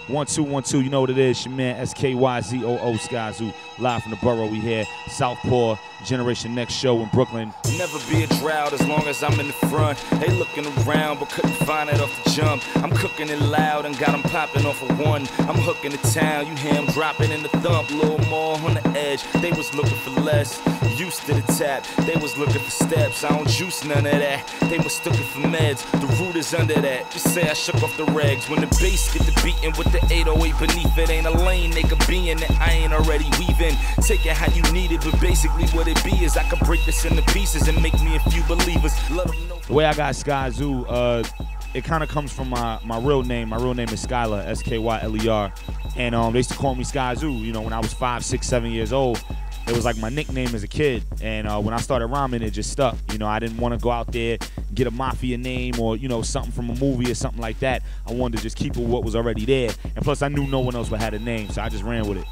1 2 1 2, you know what it is. Your man Skyzoo, Skyzoo, live from the borough. We here, Southpaw, Generation Next show in Brooklyn. Never be a drought as long as I'm in the front. They looking around but couldn't find it off the jump. I'm cooking it loud and got them popping off of one. I'm hooking the town, you hear them dropping in the thump. Little more on the edge, they was looking for less. Used to the tap, they was looking for steps. I don't juice none of that, they mistook it for meds. The root is under that, just say I shook off the regs. When the bass get the beating with the 808 beneath it, ain't a lane they could be in that I ain't already weaving. Take it how you need it, but basically what it be is I could break this into pieces and make me a few believers. Let them know. The way I got Skyzoo, it kind of comes from my real name. My real name is Skyler, S-K-Y-L-E-R. And they used to call me Skyzoo, you know, when I was 5, 6, 7 years old. It was like my nickname as a kid. And when I started rhyming, it just stuck. You know, I didn't want to go out there, get a mafia name or, you know, something from a movie or something like that. I wanted to just keep it what was already there. And plus, I knew no one else would have a name, so I just ran with it.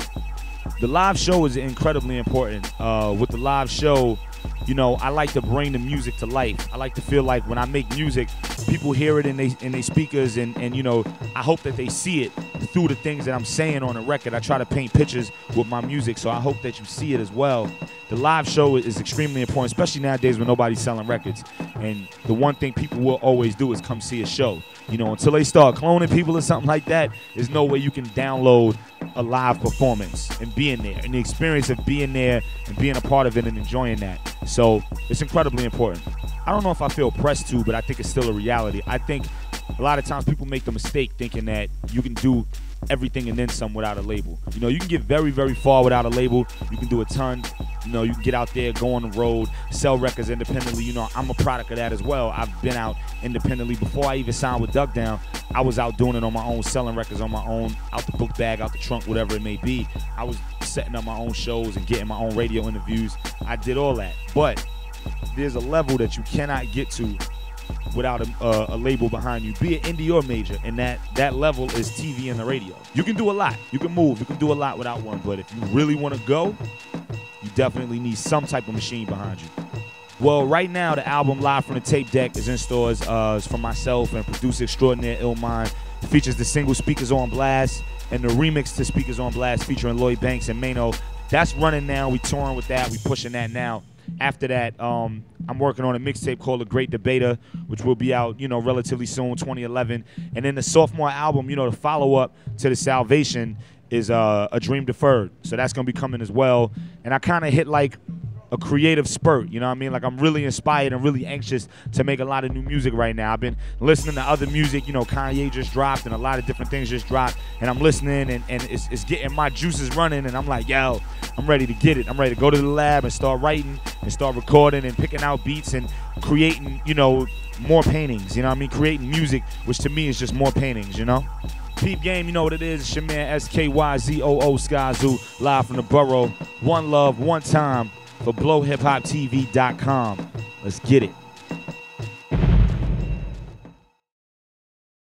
The live show is incredibly important. With the live show, you know, I like to bring the music to life. I like to feel like when I make music, people hear it in they speakers, and you know, I hope that they see it through the things that I'm saying on the record. I try to paint pictures with my music, so I hope that you see it as well. The live show is extremely important, especially nowadays when nobody's selling records. And the one thing people will always do is come see a show. You know, until they start cloning people or something like that, there's no way you can download a live performance and be in there. And the experience of being there and being a part of it and enjoying that. So it's incredibly important. I don't know if I feel pressed to, but I think it's still a reality. I think a lot of times people make the mistake thinking that you can do everything and then some without a label. You know, you can get very, very far without a label. You can do a ton. You know, you can get out there, go on the road, sell records independently. You know, I'm a product of that as well. I've been out independently. Before I even signed with Duck Down, I was out doing it on my own, selling records on my own, out the book bag, out the trunk, whatever it may be. I was setting up my own shows and getting my own radio interviews. I did all that. But there's a level that you cannot get to without a label behind you, be it indie or major, and that level is TV and the radio. You can do a lot. You can move. You can do a lot without one. But if you really want to go, you definitely need some type of machine behind you. Well, right now, the album Live from the Tape Deck is in stores. It's from myself and producer extraordinaire Illmind. It features the single Speakers on Blast and the remix to Speakers on Blast featuring Lloyd Banks and Maino. That's running now. We touring with that. We pushing that now. After that, I'm working on a mixtape called The Great Debater, which will be out, you know, relatively soon, 2011. And then the sophomore album, you know, the follow-up to The Salvation is A Dream Deferred. So that's going to be coming as well. And I kind of hit like a creative spurt, you know what I mean? Like I'm really inspired and really anxious to make a lot of new music right now. I've been listening to other music, you know, Kanye just dropped and a lot of different things just dropped, and I'm listening and it's getting my juices running, and I'm like, yo, I'm ready to get it. I'm ready to go to the lab and start writing and start recording and picking out beats and creating, you know, more paintings, you know what I mean? Creating music, which to me is just more paintings, you know? Peep game, you know what it is. It's your man Skyzoo, Skyzoo, live from the borough. One love, one time for blowhiphoptv.com. Let's get it.